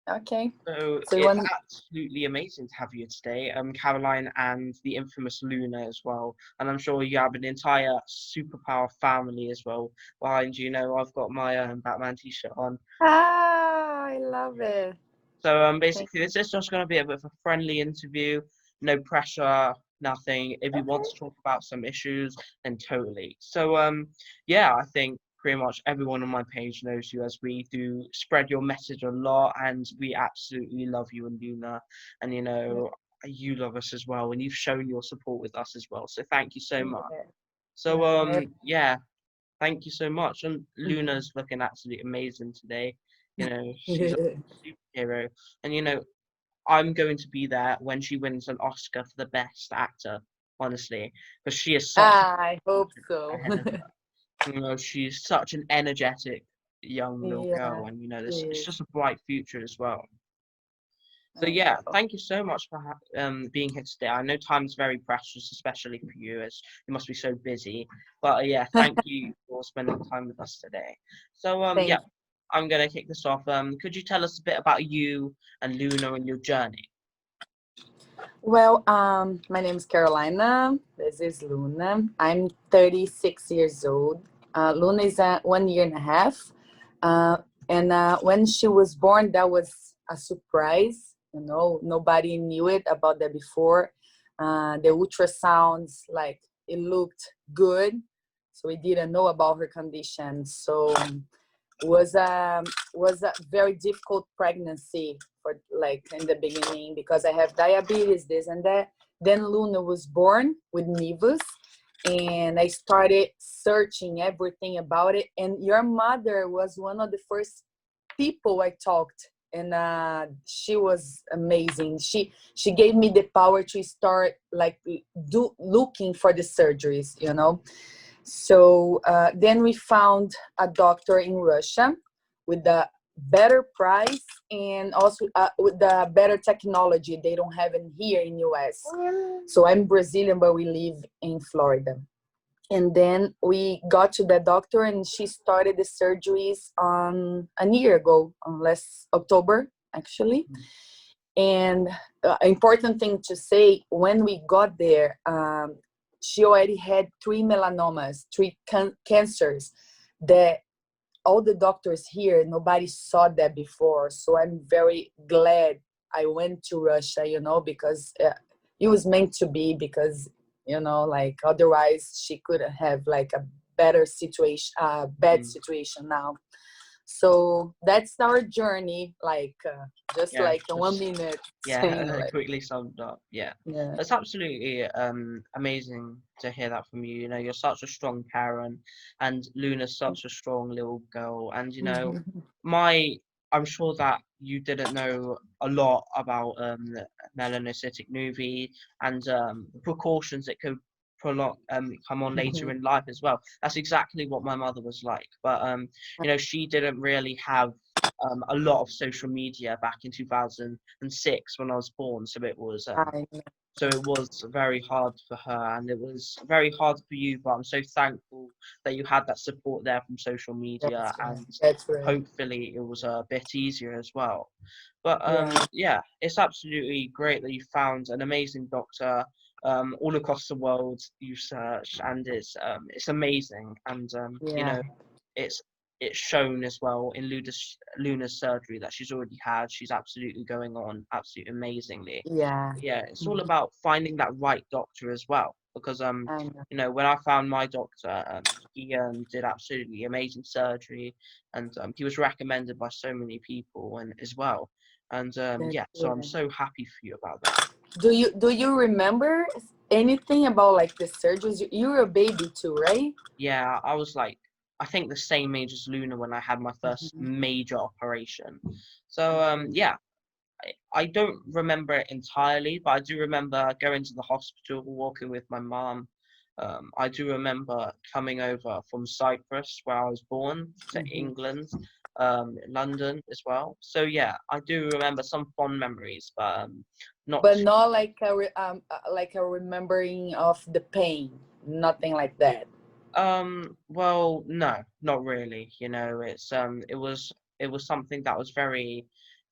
Okay. So So you it's want absolutely amazing to have you today, Caroline and the infamous Luna as well. And I'm sure you have an entire superpower family as well behind you. You know, I've got my Batman t-shirt on. I love it. So Thank basically, this is just going to be a bit of a friendly interview, no pressure, nothing. If you want Okay. to talk about some issues, then totally. So yeah, I think pretty much everyone on my page knows you as we do spread your message a lot, and we absolutely love you and Luna, and you Yeah. know you love us as well, and you've shown your support with us as well. So thank you so much. So Yeah. yeah, thank you so much. And Luna's looking absolutely amazing today. You know, she's a superhero. And you know, I'm going to be there when she wins an Oscar for the best actor, honestly, because she is such a I hope future so. ahead of her. You know, she's such an energetic young little Yeah, girl, and you know, she this it's is. just a bright future as well. So I yeah, know. thank you so much for being here today. I know time's very precious, especially for you, as you must be so busy. But yeah, thank you for spending time with us today. So yeah, Thank you. I'm gonna kick this off. Could you tell us a bit about you and Luna and your journey? Well, my name is Carolina. This is Luna. I'm 36 years old. Luna is 1 year and a half. Uh, and when she was born, that was a surprise. You know, nobody knew it about that before. The ultrasounds, like, it looked good. So we didn't know about her condition. So was was a very difficult pregnancy for, like, in the beginning, because I have diabetes, this and that. Then Luna was born with nevus, and I started searching everything about it. And your mother was one of the first people I talked, and she was amazing. She gave me the power to start, like, do looking for the surgeries, you know. So then we found a doctor in Russia with a better price, and also with the better technology they don't have in here in US. So I'm Brazilian, but we live in Florida. And then we got to the doctor, and she started the surgeries on a year ago, on last October, actually. And important thing to say, when we got there, she already had three melanomas, three cancers that all the doctors here, nobody saw that before. So I'm very glad I went to Russia, you know, because it was meant to be, because, you know, like, otherwise she could have, like, a better situation, bad Mm, situation now. So that's our journey, like, just yeah, like in one just minute saying, yeah, like, quickly summed up. Yeah, yeah. that's absolutely amazing to hear that from you. You know, you're such a strong parent, and Luna's such a strong little girl. And you know, my I'm sure that you didn't know a lot about the melanocytic movie and the precautions it could prolong come on later in life as well. That's exactly what my mother was like. But you know, she didn't really have a lot of social media back in 2006 when I was born. I So it was very hard for her, and it was very hard for you. But I'm so thankful that you had that support there from social media, That's right. and That's right. hopefully it was a bit easier as well. But Yeah. yeah, it's absolutely great that you found an amazing doctor. All across the world you searched, and it's amazing. And you Yeah. know, it's it's shown as well in Luna's surgery that she's already had. She's absolutely going on absolutely amazingly. Yeah. Yeah, it's all Mhm. about finding that right doctor as well. Because I know. you know, when I found my doctor, he did absolutely amazing surgery, and he was recommended by so many people and as well. And That's yeah, so I'm good. so happy for you about that. Do you remember anything about, like, the surgeries? You were a baby too, right? Yeah, I was like, I think the same age as Luna when I had my first Mhm. major operation. So Okay. yeah, I don't remember it entirely, but I do remember going to the hospital, walking with my mum. I do remember coming over from Cyprus, where I was born, to Mhm. England, London as well. So yeah, I do remember some fond memories, but not But too. not like like a remembering of the pain, nothing like that. Well, no, not really. You know, it was something that was very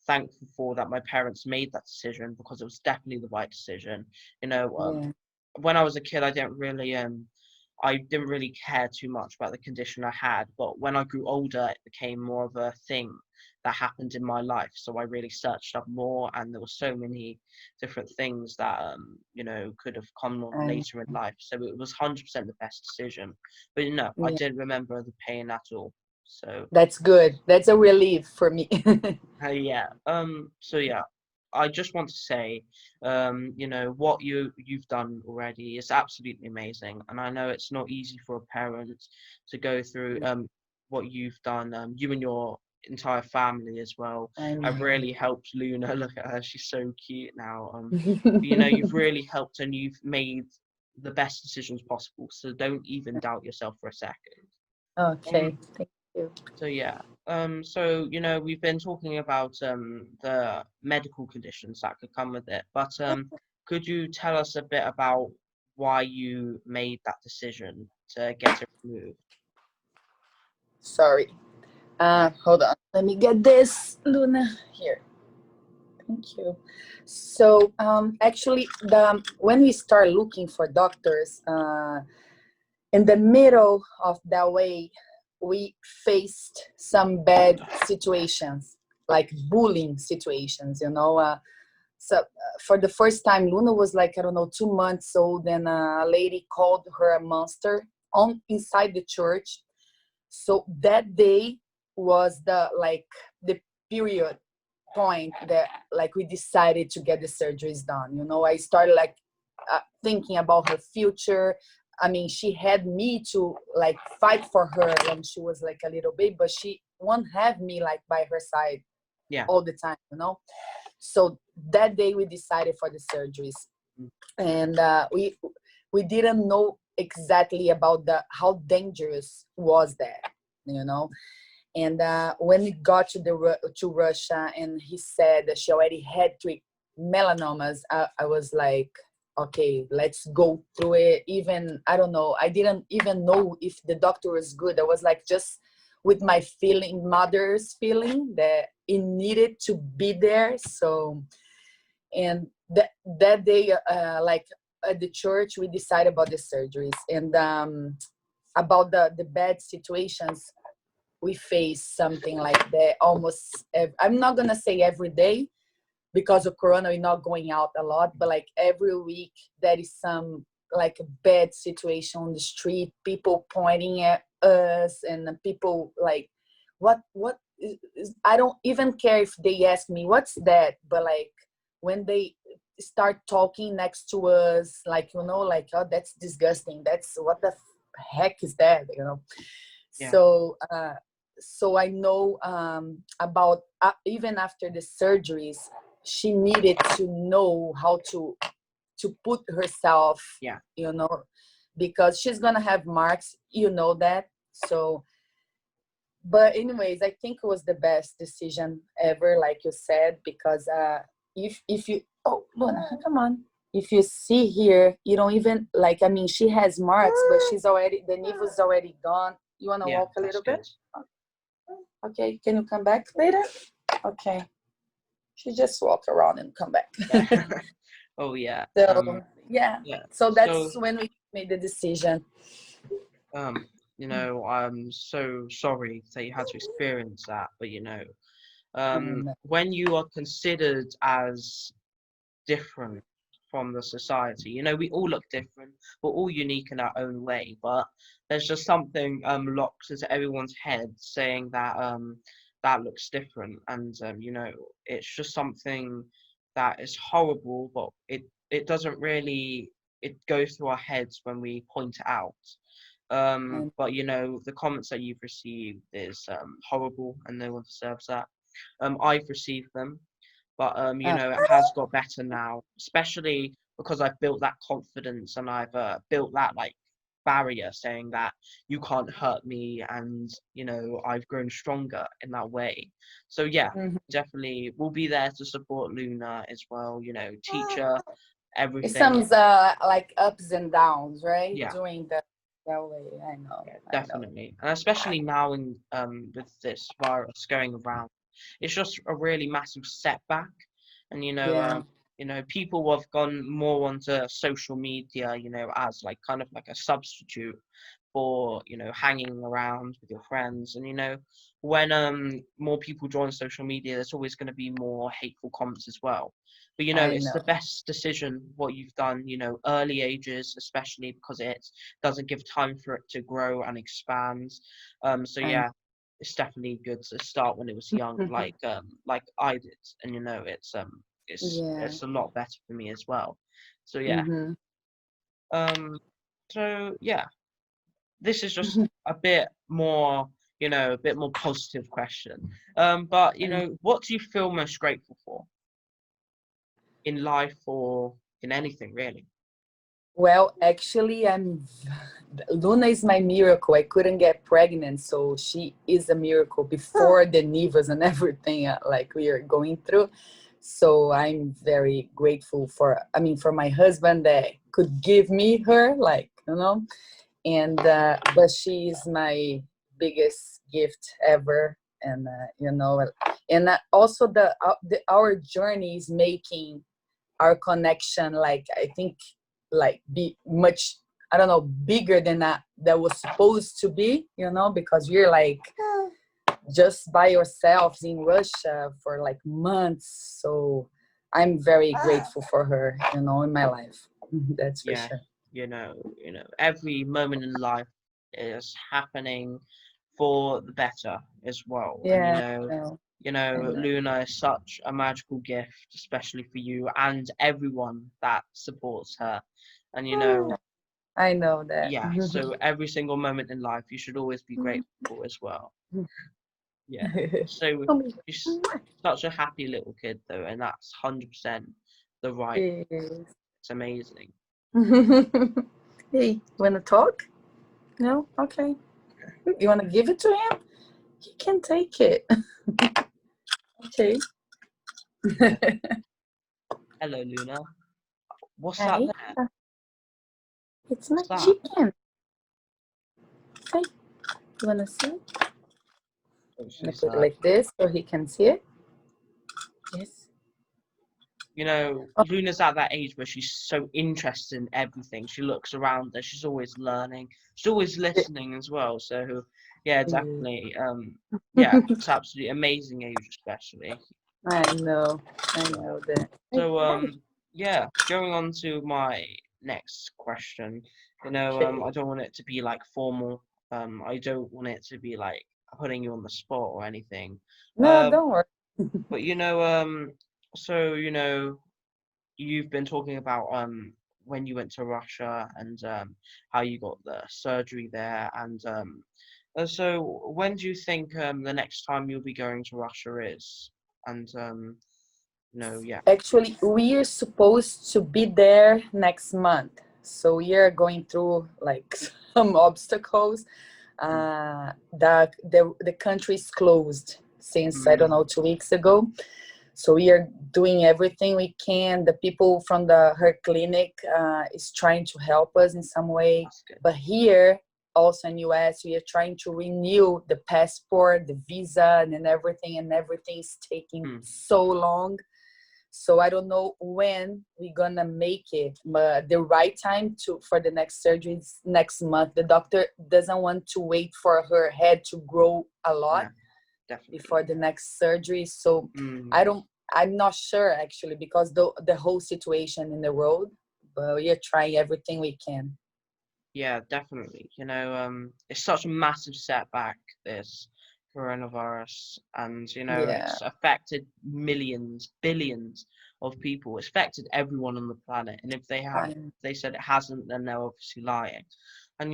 thankful for that my parents made that decision, because it was definitely the right decision. You know, Yeah. when I was a kid, I didn't really care too much about the condition I had, but when I grew older, it became more of a thing that happened in my life. So I really searched up more, and there were so many different things that could have come on I, later in life. So it was 100% the best decision. But no, I yeah. didn't remember the pain at all. So That's good. That's a relief for me. yeah. So yeah, I just want to say, what you've done already is absolutely amazing, and I know it's not easy for a parent to go through what you've done. You and your entire family as well I have know. really helped Luna. Look at her; she's so cute now. You've really helped, and you've made the best decisions possible. So don't even doubt yourself for a second. Um, Okay, thank you. so yeah, we've been talking about the medical conditions that could come with it, but could you tell us a bit about why you made that decision to get it removed? Sorry. Hold on. Let me get this, Luna. Here. Thank you. So, actually, the when we start looking for doctors, in the middle of that way, we faced some bad situations, like bullying situations. So for the first time, Luna was like, I don't know, 2 months old, and a lady called her a monster on inside the church. So that day was the period point that like we decided to get the surgeries done. I started like thinking about her future. I mean, she had me to like fight for her when she was like a little baby, but she won't have me like by her side Yeah. all the time. So that day we decided for the surgeries, Mm. and we didn't know exactly about the how dangerous was that, you know. And when we got to Russia, and he said that she already had 3 melanomas, I was like, okay, let's go through it. Even I don't know, I didn't even know if the doctor was good. I was like just with my feeling, mother's feeling that it needed to be there. So, and that day, like at the church, we decided about the surgeries, and about the bad situations we face something like that almost I'm not gonna say every day, because of corona we're not going out a lot, but like every week there is some like a bad situation on the street, people pointing at us, and people like I don't even care if they ask me what's that, but like when they start talking next to us, like like, oh, that's disgusting, that's what the heck is that. Yeah. So I know about even after the surgeries, she needed to know how to put herself, Yeah. because she's gonna have marks, that. So, but anyways, I think it was the best decision ever, like you said, because if you oh Luna, come on. If you see here, you don't even like. I mean, she has marks, but the needle's already gone. You wanna Yeah. walk a That's little bit? good. Okay, can you come back later? Okay, she just walk around and come back. Yeah. Oh yeah. So yeah, Yeah. so So that's when we made the decision. um, I'm so sorry that you had to experience that, but And when you are considered as different from the society. We all look different. We're all unique in our own way, but there's just something locked into everyone's head saying that that looks different, and it's just something that is horrible, but it doesn't really it goes through our heads when we point it out. and But the comments that you've received is horrible, and no one deserves that. I've received them, but it has got better now, especially because I've built that confidence, and I've built that like barrier saying that you can't hurt me, and I've grown stronger in that way. So yeah, mhm. definitely we'll be there to support Luna as well, teach her It everything. sounds like ups and downs, right? Yeah. Doing that way. I know, Yeah, I know. definitely, and especially now in with this virus going around, it's just a really massive setback. And Yeah, people have gone more onto social media, as like kind of like a substitute for hanging around with your friends. And when more people join social media, there's always going to be more hateful comments as well. But I it's the know. best decision what you've done, early ages, especially because it doesn't give time for it to grow and expand. So I yeah, it's definitely good to start when it was young, like I did. And Yeah. it's a lot better for me as well. So yeah. Mm-hmm. Um so yeah, this is just a bit more, a bit more positive question. But what do you feel most grateful for in life or in anything really? Well, actually, Luna is my miracle. I couldn't get pregnant, so she is a miracle before the nevus and everything like we are going through. So I'm very grateful for my husband that could give me her, and but she is my biggest gift ever, and also our journey is making our connection, like I think, like be much, I don't know, bigger than that was supposed to be, because we're like just by ourselves in Russia for like months. So I'm very grateful for her, in my life. That's for Yeah, sure. every moment in life is happening for the better as well. And Yeah, no, I know. Luna is such a magical gift, especially for you and everyone that supports her. And I know that. yeah, so every single moment in life, you should always be grateful for as well. Yeah. So you're such a happy little kid, though, and that's 100% the right. Yes. It's amazing. Hey, wanna talk? No? Okay. You wanna give it to him? He can take it. Okay. Yeah. Hello, Luna. What's that Hi. there? It's my What's that? chicken. Okay. You wanna see it? Oh, I'm gonna she's put it like this so he can see it. Yes. Oh, Luna's at that age where she's so interested in everything. She looks around her. She's always learning. She's always listening as well. So, yeah, yeah. definitely. Yeah, it's absolutely amazing age, especially. I know. I Yeah. know that. Hey, So, hi. yeah, going on to my next question. Okay. I don't want it to be like formal. I don't want it to be like putting you on the spot or anything. No, Um, don't worry. but so you've been talking about when you went to Russia and how you got the surgery there, and so when do you think the next time you'll be going to Russia is? And yeah. Actually, we are supposed to be there next month. So we are going through like some obstacles. Mm, The country is closed since, I don't mm, know, 2 weeks ago. So we are doing everything we can. The people from her clinic is trying to help us in some way. that's good. But here, also in US, we are trying to renew the passport, the visa, and everything is taking Mm, so long. So I don't know when we're gonna make it, but the right time for the next surgery is next month. The doctor doesn't want to wait for her head to grow a lot yeah, definitely. before the next surgery. So Mm, I don't. I'm not sure actually, because the whole situation in the world. But we are trying everything we can. yeah, definitely. It's such a massive setback, this coronavirus, and Yeah, it's affected millions, billions of people. It's affected everyone on the planet, and if I, they said it hasn't, then they're obviously lying. And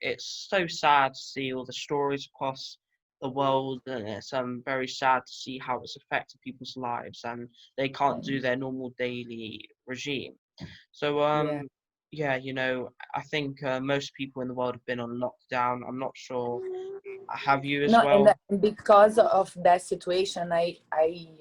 it's so sad to see all the stories across the world, and it's very sad to see how it's affected people's lives, and they can't do their normal daily regime. So yeah. yeah, I think most people in the world have been on lockdown. I'm not sure. Have you as No, and well? because of that situation, I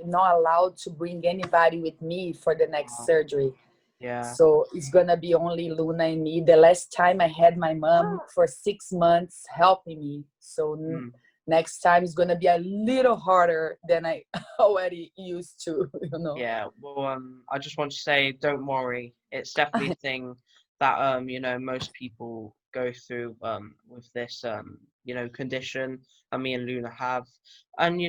not allowed to bring anybody with me for the next Uh, surgery. yeah. So it's gonna be only Luna and me. The last time I had my mom for 6 months helping me. So Mm, next time is gonna be a little harder than I already used to. Yeah, well, I just want to say, don't worry. It's definitely a thing that most people go through with this condition that me and Luna have. And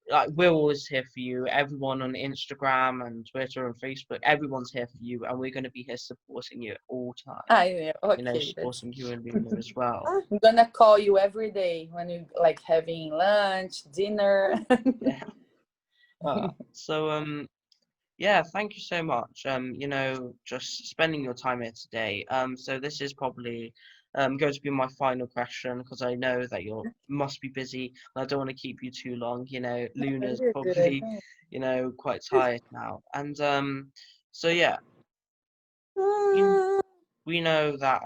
like we're always here for you. Everyone on Instagram and Twitter and Facebook, everyone's here for you, and we're going to be here supporting you at all times. I okay. That's. Supporting you and Luna as well. I'm gonna call you every day when you like having lunch, dinner. Yeah. So yeah, thank you so much. Just spending your time here today. So this is probably going to be my final question because I know that you must be busy and I don't want to keep you too long. Luna's You're good. probably, quite tired now. And so yeah, we we know that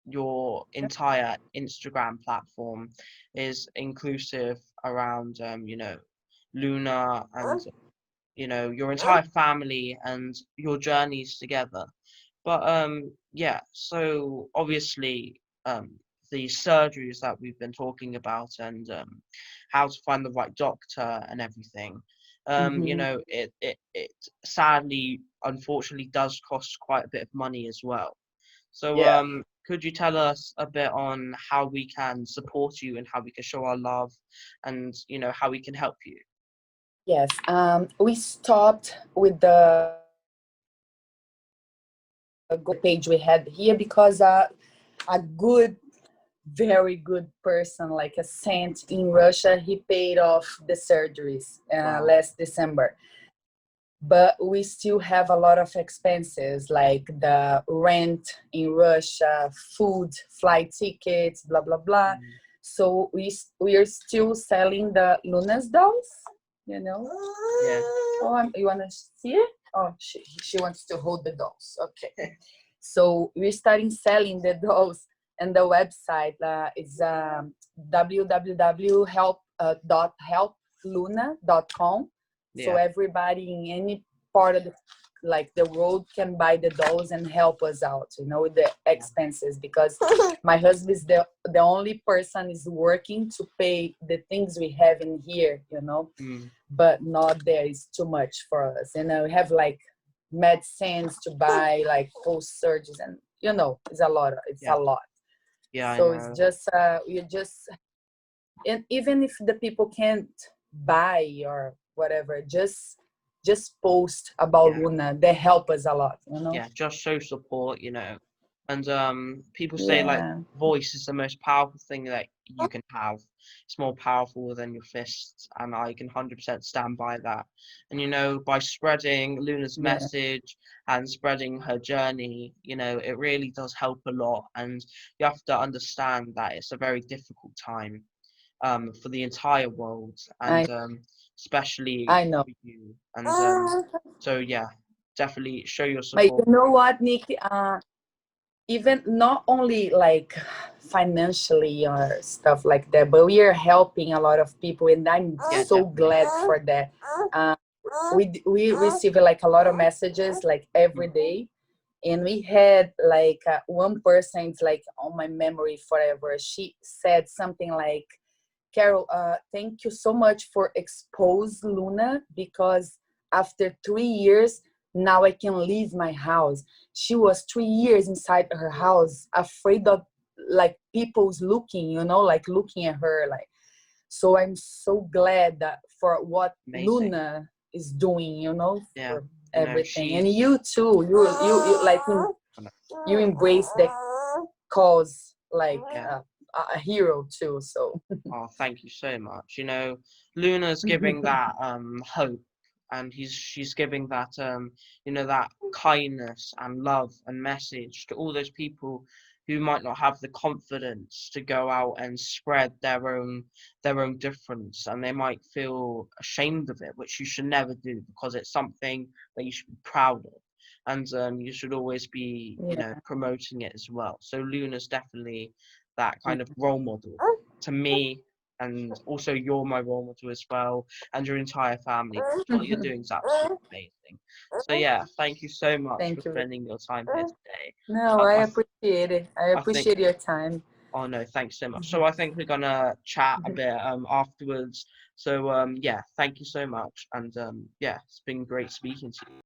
your entire Instagram platform is inclusive around Luna and your entire family and your journeys together. But yeah, so obviously the surgeries that we've been talking about and how to find the right doctor and everything, Hmm. it sadly, unfortunately, does cost quite a bit of money as well. So Yeah. could you tell us a bit on how we can support you and how we can show our love and how we can help you? Yes. We stopped with the page we had here because a good, very good person, like a saint in Russia, he paid off the surgeries Wow. last December. But we still have a lot of expenses like the rent in Russia, food, flight tickets, blah blah blah. Mm. So we are still selling the Luna's dolls, you know. Yeah. Oh, you want to see it? Oh, she wants to hold the dolls. Okay. So we're starting selling the dolls, and the website is www.helpluna.com. So Yeah. everybody in any part of the world can buy the dolls and help us out, with the Yeah. expenses, because my husband is the only person is working to pay the things we have in here, Mm. but not there is too much for us. And we have like medicines to buy, like post surgeries, and it's a lot. It's a Yeah. lot. Yeah, I So it's know. just we're just, and even if the people can't buy or whatever, just post about Yeah. Luna. They help us a lot. Yeah, just show support, And people say like Yeah, voice is the most powerful thing that you can have. It's more powerful than your fists, and I can 100% stand by that. And by spreading Luna's yeah, message and spreading her journey, it really does help a lot. And you have to understand that it's a very difficult time for the entire world, and I especially I know. for you. And so yeah, definitely show your But you support. know what, Nick? Even not only like financially or stuff like that, but we are helping a lot of people, and I'm Yeah, so definitely. glad for that. uh, we receive like a lot of messages like every Mm. day, and we had like one person, it's like on my memory forever. She said something like, Carol, thank you so much for expose Luna, because after 3 years, now I can leave my house. She was 3 years inside her house, afraid of like people's looking, like looking at her. Like, so I'm so glad that for what Amazing. Luna is doing, Yeah, for everything. And she's you too, you like you embrace the cause like yeah. a hero too. So Oh, thank you so much. Luna's giving that hope, and she's giving that that kindness and love and message to all those people who might not have the confidence to go out and spread their own difference, and they might feel ashamed of it, which you should never do because it's something that you should be proud of, and you should always be yeah. promoting it as well. So Luna's definitely that kind of role model to me, and also you're my role model as well, and your entire family, because what you're doing is absolutely amazing. So yeah, thank you so much for Thank you. spending your time here today. No, I, I I, appreciate it. I I think appreciate your time. Oh no, thanks so much. So I think we're gonna chat a bit afterwards. So yeah, thank you so much, and yeah, it's been great speaking to you.